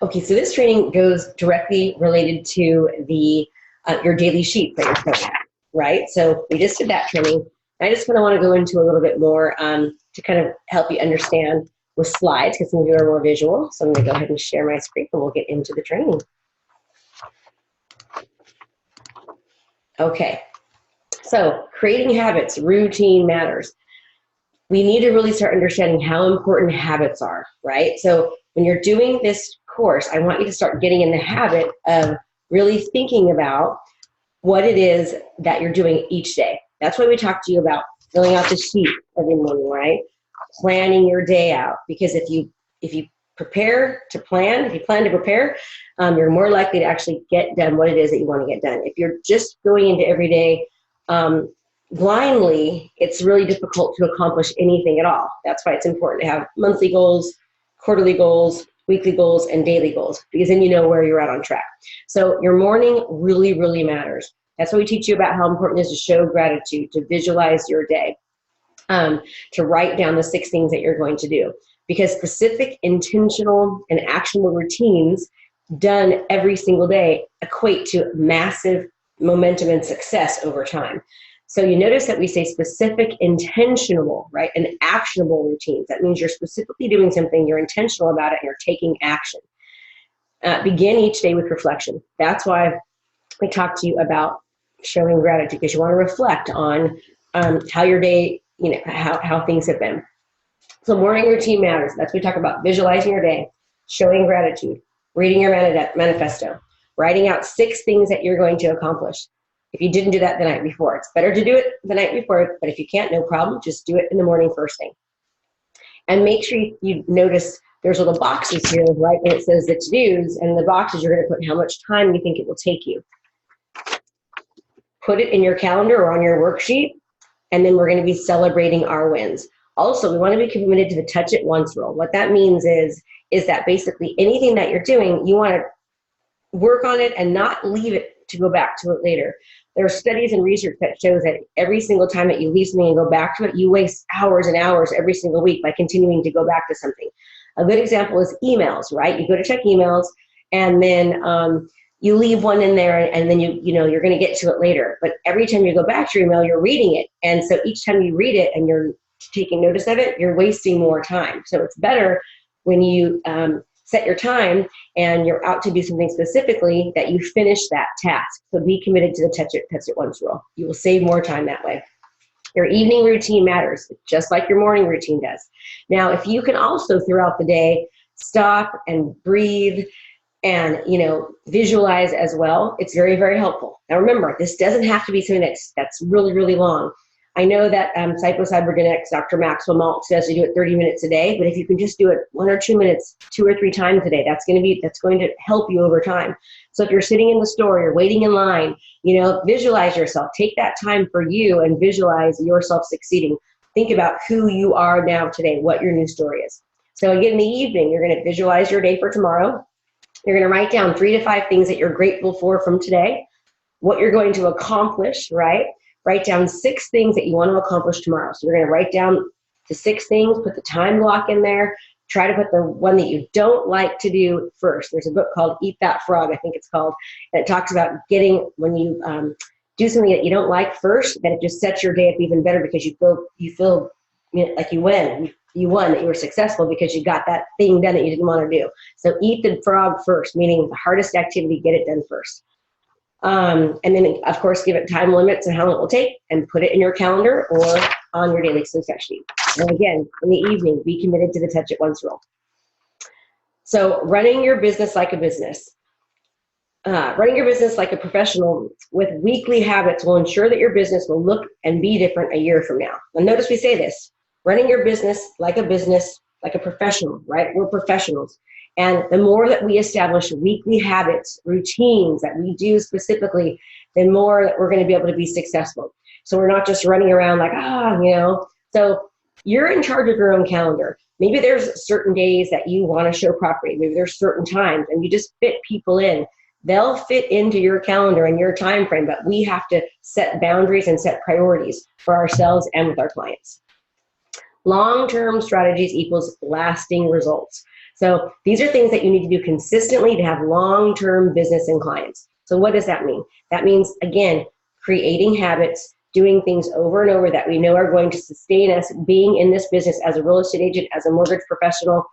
Okay, so this training goes directly related to the your daily sheet that you're filling out, right? So we just did that training. I just kind of want to go into a little bit more to kind of help you understand with slides, because some of you are more visual. So I'm going to go ahead and share my screen and we'll get into the training. Okay, so creating habits, routine matters. We need to really start understanding how important habits are, right? So when you're doing this course, I want you to start getting in the habit of really thinking about what it is that you're doing each day. That's why we talked to you about filling out the sheet every morning, right? Planning your day out, because if you prepare to plan, if you plan to prepare, you're more likely to actually get done what it is that you want to get done. If you're just going into every day blindly, it's really difficult to accomplish anything at all. That's why it's important to have monthly goals, quarterly goals, weekly goals, and daily goals, because then you know where you're at on track. So your morning really, really matters. That's why we teach you about how important it is to show gratitude, to visualize your day, to write down the 6 things that you're going to do. Because specific, intentional, and actionable routines done every single day equate to massive momentum and success over time. So you notice that we say specific, intentional, right, and actionable routines. That means you're specifically doing something, you're intentional about it, and you're taking action. Begin each day with reflection. That's why we talked to you about showing gratitude, because you want to reflect on how your day, how things have been. So morning routine matters. That's what we talk about: visualizing your day, showing gratitude, reading your manifesto, writing out 6 things that you're going to accomplish. If you didn't do that the night before, it's better to do it the night before, but if you can't, no problem, just do it in the morning first thing. And make sure you notice there's little boxes here, right, and it says the to-dos, and in the boxes you're going to put how much time you think it will take you. Put it in your calendar or on your worksheet, and then we're going to be celebrating our wins. Also, we want to be committed to the touch it once rule. What that means is that basically anything that you're doing, you want to work on it and not leave it to go back to it later. There are studies and research that shows that every single time that you leave something and go back to it, you waste hours and hours every single week by continuing to go back to something. A good example is emails, right? You go to check emails, and then you leave one in there, and then you're going to get to it later. But every time you go back to your email, you're reading it, and so each time you read it and you're taking notice of it, you're wasting more time. So it's better when you set your time and you're out to do something specifically that you finish that task. So be committed to the touch it once rule. You will save more time that way. Your evening routine matters, just like your morning routine does. Now, if you can also throughout the day stop and breathe and visualize as well, it's very, very helpful. Now remember, this doesn't have to be something that's really, really long. I know that Psycho-Cybernetics, Dr. Maxwell Maltz says to do it 30 minutes a day, but if you can just do it 1 or 2 minutes, 2 or 3 times a day, that's going to help you over time. So if you're sitting in the store, you're waiting in line, visualize yourself. Take that time for you and visualize yourself succeeding. Think about who you are now today, what your new story is. So again, in the evening, you're going to visualize your day for tomorrow. You're going to write down 3 to 5 things that you're grateful for from today, what you're going to accomplish, right? Write down 6 things that you want to accomplish tomorrow. So you're going to write down the 6 things, put the time block in there, try to put the one that you don't like to do first. There's a book called Eat That Frog, I think it's called, and it talks about when you do something that you don't like first, then it just sets your day up even better, because you feel like you win. You won, that you were successful because you got that thing done that you didn't want to do. So eat the frog first, meaning the hardest activity, get it done first. And then, of course, give it time limits and how long it will take, and put it in your calendar or on your daily success sheet. And again, in the evening, be committed to the touch it once rule. So running your business like a business. Running your business like a professional with weekly habits will ensure that your business will look and be different a year from now. Now notice we say this: running your business, like a professional, right? We're professionals. And the more that we establish weekly habits, routines that we do specifically, the more that we're going to be able to be successful. So we're not just running around like, So you're in charge of your own calendar. Maybe there's certain days that you want to show property. Maybe there's certain times, and you just fit people in. They'll fit into your calendar and your time frame, but we have to set boundaries and set priorities for ourselves and with our clients. Long-term strategies equals lasting results. So these are things that you need to do consistently to have long-term business and clients. So what does that mean? That means, again, creating habits, doing things over and over that we know are going to sustain us being in this business as a real estate agent, as a mortgage professional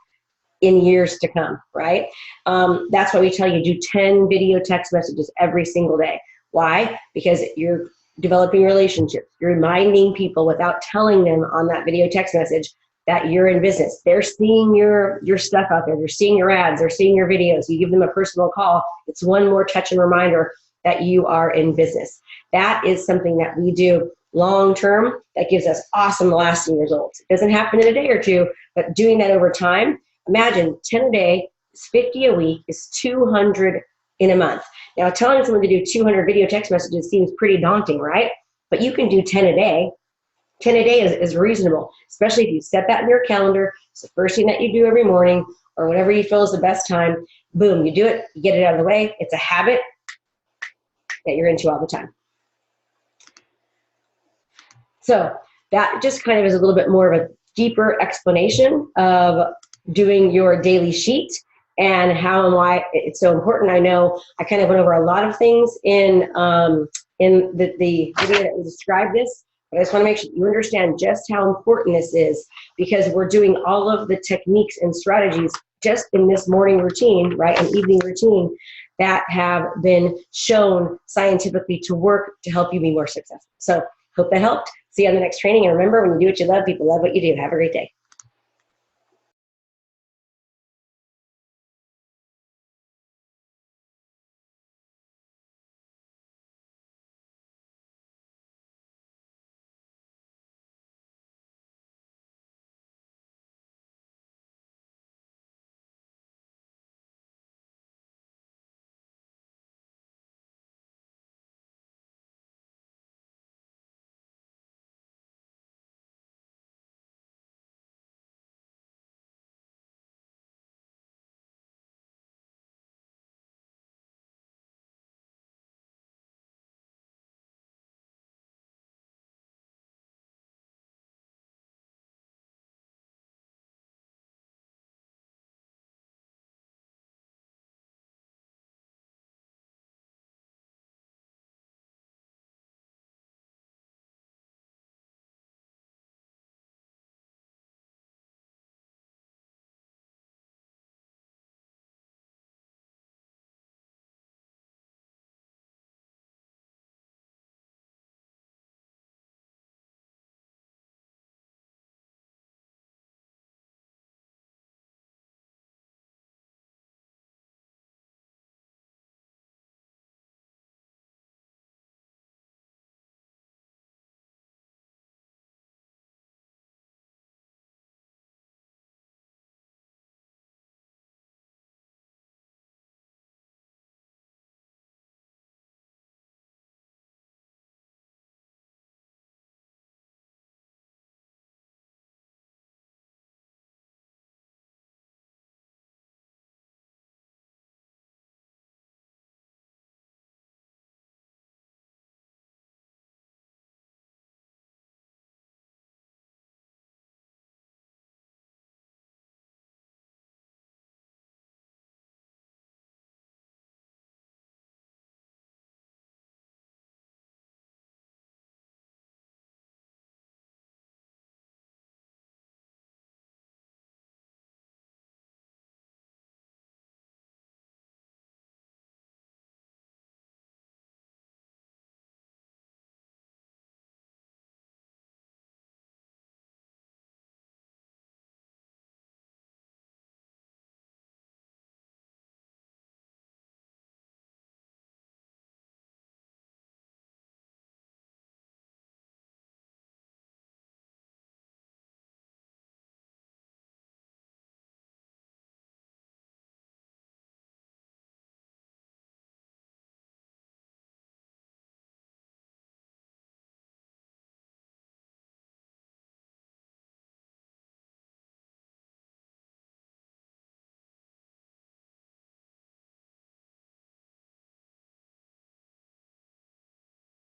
in years to come, right? That's why we tell you do 10 video text messages every single day. Why? Because you're developing relationships. You're reminding people without telling them on that video text message that you're in business. They're seeing your stuff out there. They're seeing your ads. They're seeing your videos. You give them a personal call. It's one more touch and reminder that you are in business. That is something that we do long term that gives us awesome lasting results. It doesn't happen in a day or two, but doing that over time, imagine 10 a day is 50 a week is 200 in a month. Now, telling someone to do 200 video text messages seems pretty daunting, right? But you can do 10 a day. 10 a day is reasonable, especially if you set that in your calendar. It's the first thing that you do every morning or whatever you feel is the best time. Boom, you do it, you get it out of the way. It's a habit that you're into all the time. So that just kind of is a little bit more of a deeper explanation of doing your daily sheet and how and why it's so important. I know I kind of went over a lot of things in the video that we described this, but I just want to make sure you understand just how important this is, because we're doing all of the techniques and strategies just in this morning routine, right, and evening routine that have been shown scientifically to work to help you be more successful. So hope that helped. See you on the next training. And remember, when you do what you love, people love what you do. Have a great day.